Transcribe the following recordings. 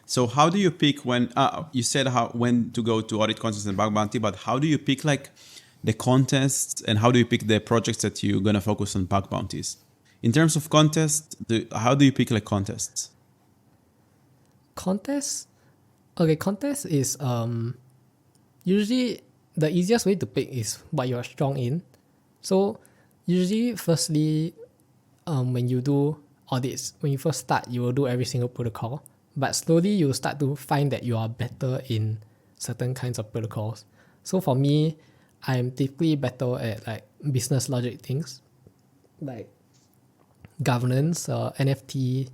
So how do you pick when you said when to go to Audit Contest and Bug Bounty, but how do you pick like the contests and how do you pick the projects that you're gonna focus on bug bounties? In terms of contest, how do you pick like contests? Contest? Okay, contest is usually the easiest way to pick is what you're strong in. So usually firstly, when you do audits, when you first start, you will do every single protocol. But slowly you'll start to find that you are better in certain kinds of protocols. So for me, I'm typically better at like business logic things, like governance, NFT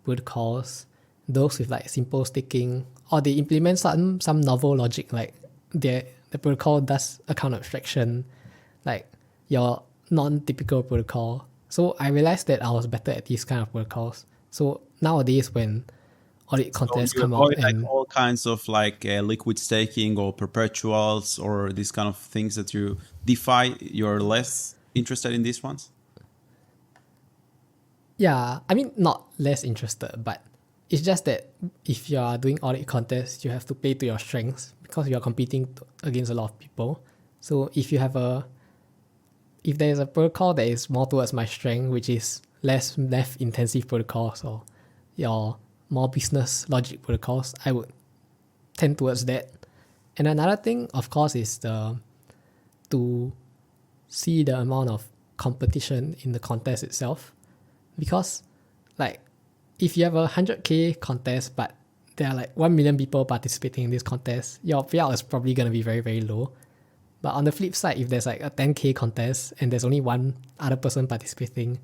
protocols, those with like simple staking, or they implement some novel logic like the protocol does account abstraction, like your non-typical protocol. So I realized that I was better at these kind of protocols. So nowadays when audit So contests you come out avoid like and all kinds of like liquid staking or perpetuals or these kind of things that you DeFi, you're less interested in these ones? yeah, I mean not less interested, but it's just that if you are doing audit contests, you have to play to your strengths because you are competing against a lot of people. So if there's a protocol that is more towards my strength, which is less math intensive protocols or your more business logic protocols, I would tend towards that. And another thing, of course, is to see the amount of competition in the contest itself. Because like if you have 100K contest but there are like 1 million people participating in this contest, your payout is probably going to be very, very low. But on the flip side, if there's like a 10K contest and there's only one other person participating,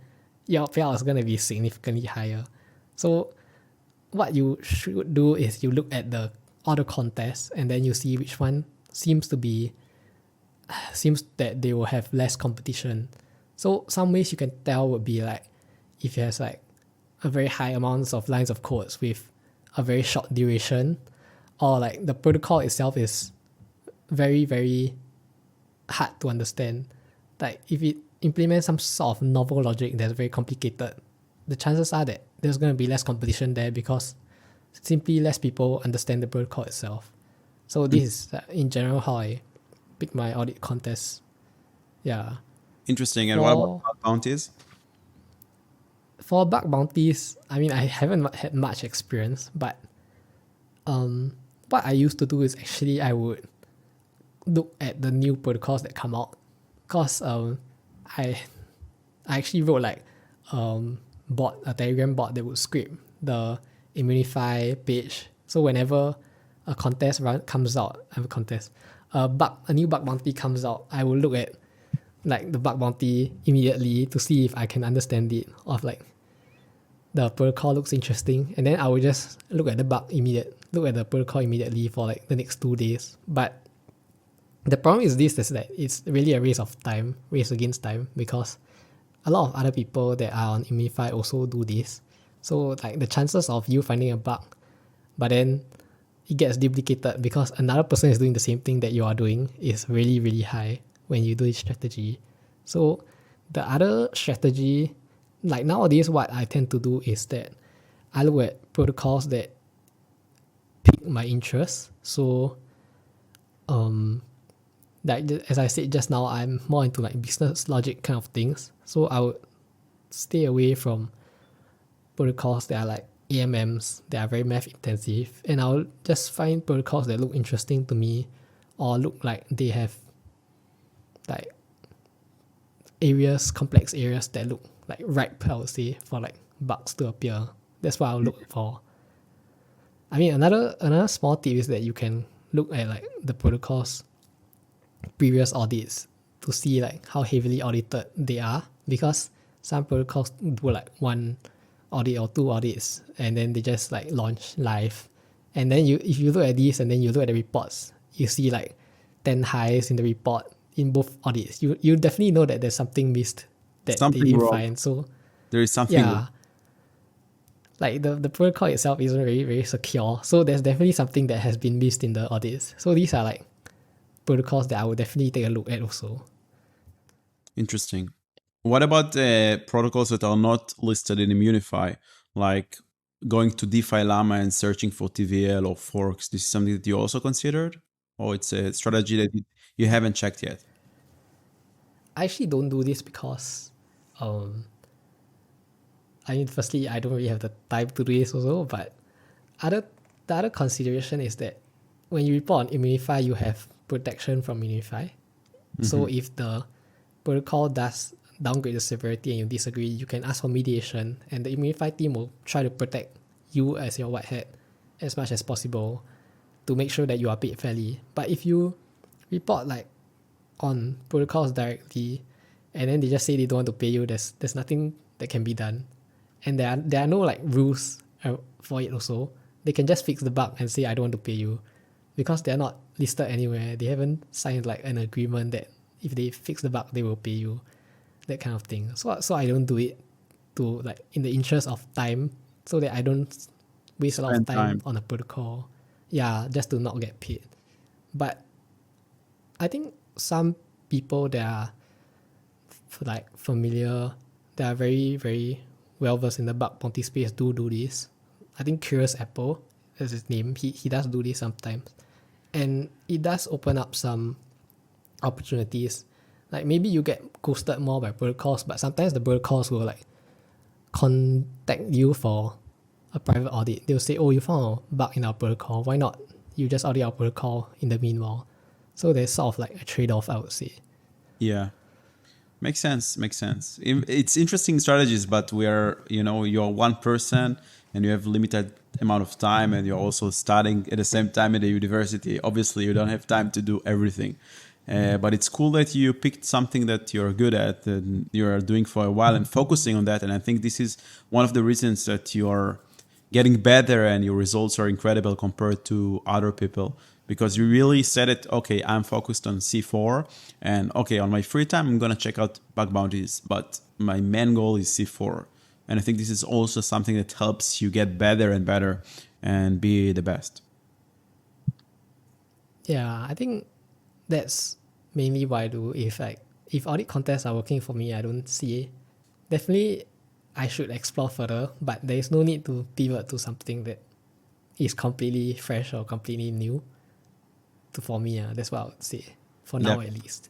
your payout is going to be significantly higher. So what you should do is you look at all the contests and then you see which one seems that they will have less competition. So some ways you can tell would be like if it has like a very high amounts of lines of codes with a very short duration, or like the protocol itself is very, very hard to understand. Like if it implements some sort of novel logic that's very complicated, the chances are that there's going to be less competition there because simply less people understand the protocol itself. So this is in general how I pick my audit contests. Yeah. Interesting. And what about For bug bounties? bug bounties, I mean I haven't had much experience, but what I used to do is actually I would look at the new protocols that come out, because I actually wrote like a Telegram bot that would script the Immunefi page. So whenever a contest comes out, a new bug bounty comes out, I will look at like the bug bounty immediately to see if I can understand it, or if like the protocol looks interesting, and then I will just look at the protocol immediately for like the next 2 days. But the problem is that it's really a race against time, because a lot of other people that are on Immunefi also do this. So like the chances of you finding a bug, but then it gets duplicated because another person is doing the same thing that you are doing, is really, really high when you do this strategy. So the other strategy, like nowadays what I tend to do is that I look at protocols that pique my interest. So like as I said just now, I'm more into like business logic kind of things. So I would stay away from protocols that are like AMMs that are very math intensive, and I'll just find protocols that look interesting to me or look like they have like complex areas that look like ripe, I would say, for like bugs to appear. That's what I'll look for. I mean, another small tip is that you can look at like the protocols previous audits to see like how heavily audited they are, because some protocols do like one audit or two audits and then they just like launch live, and then if you look at these and then you look at the reports, you see like 10 highs in the report in both audits, you definitely know that there's something missed that they Something didn't wrong. find. So There is something wrong. yeah, like the protocol itself isn't very, very secure, so there's definitely something that has been missed in the audits. So these are like protocols that I would definitely take a look at also. Interesting. What about protocols that are not listed in Immunefi? Like going to DeFi Llama and searching for TVL or forks, this is something that you also considered? Or it's a strategy that you haven't checked yet? I actually don't do this because, I mean, firstly, I don't really have the time to do this also. But the other consideration is that when you report on Immunefi, you have protection from Immunefi. So if the protocol does downgrade the severity and you disagree, you can ask for mediation, and the Immunefi team will try to protect you as your white hat as much as possible to make sure that you are paid fairly. But if you report like on protocols directly and then they just say they don't want to pay you, there's nothing that can be done. And there are no like rules for it also. They can just fix the bug and say I don't want to pay you, because they're not listed anywhere. They haven't signed like an agreement that if they fix the bug they will pay you, that kind of thing. So I don't do it to like in the interest of time, so that I don't waste a lot of Spend time time. on a protocol. Yeah, just to not get paid. But I think some people that are like familiar, that are very, very well versed in the bug bounty space do this. I think Curious Apple is his name. He does do this sometimes. And it does open up some opportunities. Like maybe you get ghosted more by protocols, but sometimes the protocols will like contact you for a private audit. They'll say, oh, you found a bug in our protocol. Why not you just audit our protocol in the meanwhile? So there's sort of like a trade-off, I would say. Yeah. Makes sense. Makes sense. It's interesting strategies, but you're one person and you have limited amount of time, and you're also studying at the same time at the university. Obviously, you don't have time to do everything. But it's cool that you picked something that you're good at and you're doing for a while and focusing on that. And I think this is one of the reasons that you're getting better and your results are incredible compared to other people, because you really said it, okay, I'm focused on C4, and okay, on my free time, I'm going to check out bug bounties, but my main goal is C4. And I think this is also something that helps you get better and better and be the best. Yeah, I think that's mainly what I do. If audit contests are working for me, I don't see. Definitely, I should explore further, but there is no need to pivot to something that is completely fresh or completely new. For me, that's what I would say for now, Yep. at least.